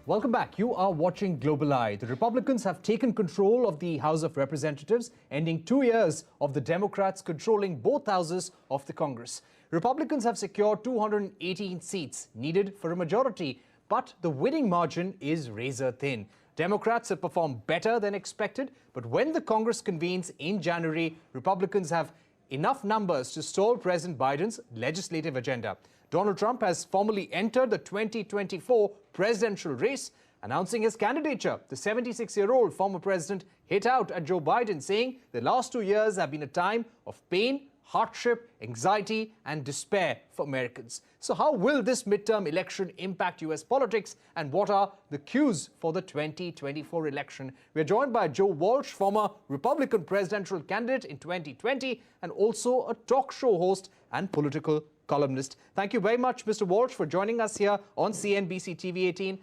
Welcome back. You are watching Global Eye. The Republicans have taken control of the House of Representatives, ending 2 years of the Democrats controlling both houses of the Congress. Republicans have secured 218 seats needed for a majority, but the winning margin is razor thin. Democrats have performed better than expected, but when the Congress convenes in January, Republicans have enough numbers to stall President Biden's legislative agenda. Donald Trump has formally entered the 2024 presidential race, announcing his candidature. The 76-year-old former president hit out at Joe Biden, saying the last 2 years have been a time of pain, hardship, anxiety, and despair for Americans. So how will this midterm election impact U.S. politics, and what are the cues for the 2024 election? We are joined by Joe Walsh, former Republican presidential candidate in 2020, and also a talk show host and political columnist. Thank you very much, Mr. Walsh, for joining us here on CNBC-TV18.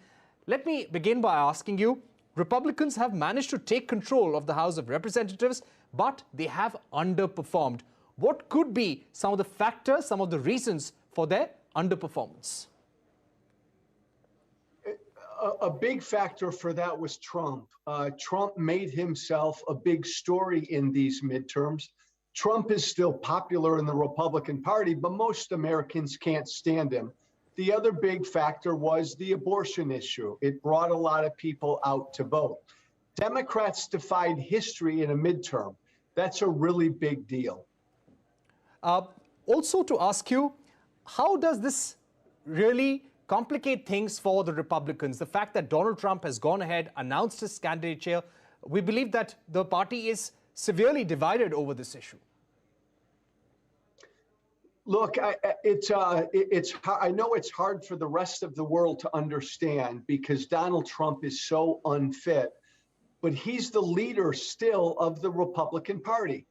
Let me begin by asking you, Republicans have managed to take control of the House of Representatives, but they have underperformed. What could be some of the factors, some of the reasons for their underperformance? A big factor for that was Trump. Trump made himself a big story in these midterms. Trump is still popular in the Republican Party, but most Americans can't stand him. The other big factor was the abortion issue. It brought a lot of people out to vote. Democrats defied history in a midterm. That's a really big deal. Also to ask you, how does this really complicate things for the Republicans? The fact that Donald Trump has gone ahead, announced his candidature, we believe that the party is severely divided over this issue. Look, I know it's hard for the rest of the world to understand because Donald Trump is so unfit, but he's the leader still of the Republican Party.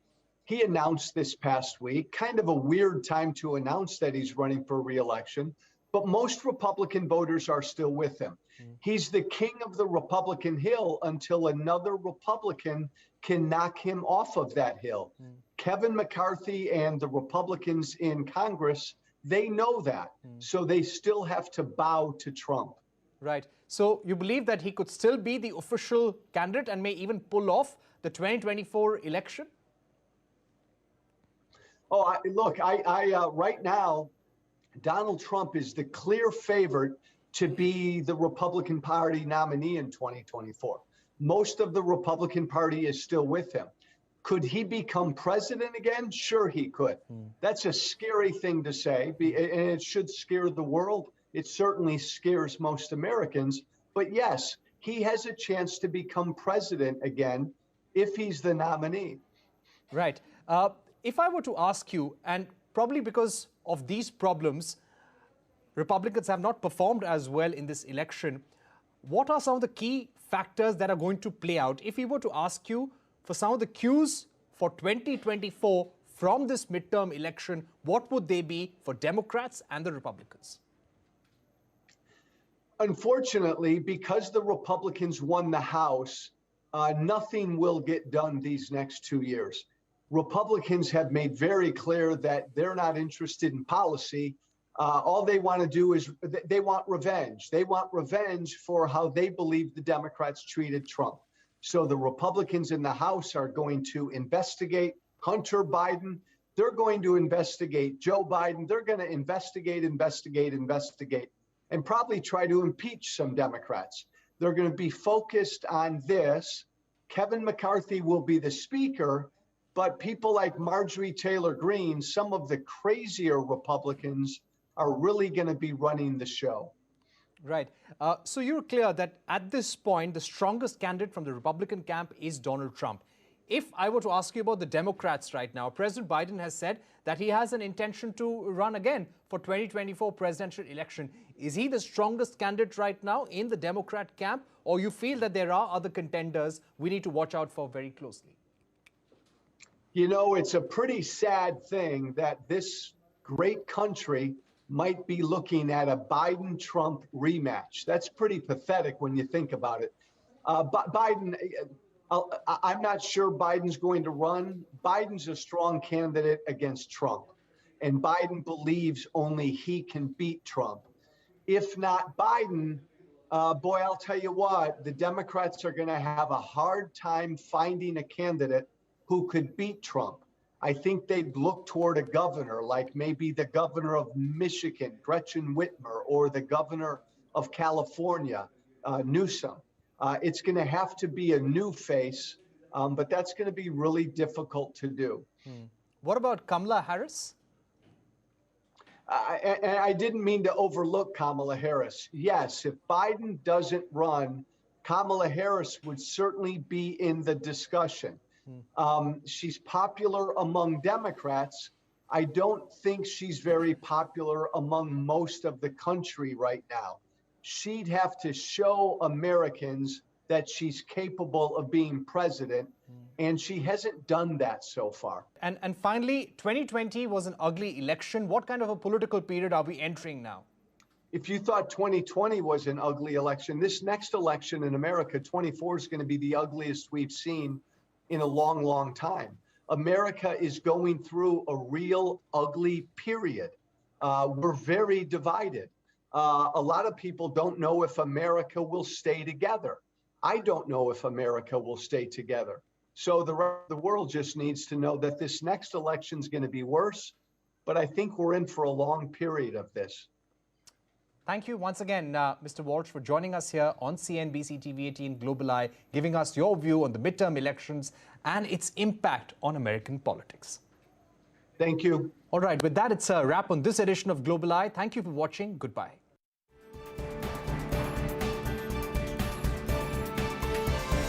He announced this past week, kind of a weird time to announce that he's running for re-election, but most Republican voters are still with him. He's the king of the Republican Hill until another Republican can knock him off of that hill. Kevin McCarthy and the Republicans in Congress, they know that. So they still have to bow to Trump. Right. So you believe that he could still be the official candidate and may even pull off the 2024 election? Oh, look, right now, Donald Trump is the clear favorite to be the Republican Party nominee in 2024. Most of the Republican Party is still with him. Could he become president again? Sure, he could. That's a scary thing to say, and it should scare the world. It certainly scares most Americans. But yes, he has a chance to become president again if he's the nominee. Right. If I were to ask you, and probably because of these problems, Republicans have not performed as well in this election, what are some of the key factors that are going to play out? If we were to ask you for some of the cues for 2024 from this midterm election, what would they be for Democrats and the Republicans? Unfortunately, because the Republicans won the House, nothing will get done these next 2 years. Republicans have made very clear that they're not interested in policy. All they want to do is they want revenge. They want revenge for how they believe the Democrats treated Trump. So the Republicans in the House are going to investigate Hunter Biden. They're going to investigate Joe Biden. They're going to investigate, and probably try to impeach some Democrats. They're going to be focused on this. Kevin McCarthy will be the speaker, but people like Marjorie Taylor Greene, some of the crazier Republicans, are really going to be running the show. Right. So you're clear that at this point, the strongest candidate from the Republican camp is Donald Trump. If I were to ask you about the Democrats right now, President Biden has said that he has an intention to run again for 2024 presidential election. Is he the strongest candidate right now in the Democrat camp, or you feel that there are other contenders we need to watch out for very closely? You know, it's a pretty sad thing that this great country might be looking at a Biden-Trump rematch. That's pretty pathetic when you think about it. But Biden, I'm not sure Biden's going to run. Biden's a strong candidate against Trump, and Biden believes only he can beat Trump. If not Biden, Boy, I'll tell you what, the Democrats are going to have a hard time finding a candidate who could beat Trump. I think they'd look toward a governor, like maybe the governor of Michigan, Gretchen Whitmer, or the governor of California, Newsom. It's going to have to be a new face, but that's going to be really difficult to do. What about Kamala Harris? I didn't mean to overlook Kamala Harris. Yes, if Biden doesn't run, Kamala Harris would certainly be in the discussion. She's popular among Democrats. I don't think she's very popular among most of the country right now. She'd have to show Americans that she's capable of being president, and she hasn't done that so far. And finally, 2020 was an ugly election. What kind of a political period are we entering now? If you thought 2020 was an ugly election, this next election in America, 24, is going to be the ugliest we've seen in a long, long time. America is going through a real ugly period. We're very divided. A lot of people don't know if America will stay together. I don't know if America will stay together. So the rest of the world just needs to know that this next election is going to be worse, but I think we're in for a long period of this. Thank you once again, Mr. Walsh, for joining us here on CNBC-TV18 Global Eye, giving us your view on the midterm elections and its impact on American politics. Thank you. All right, with that, it's a wrap on this edition of Global Eye. Thank you for watching. Goodbye.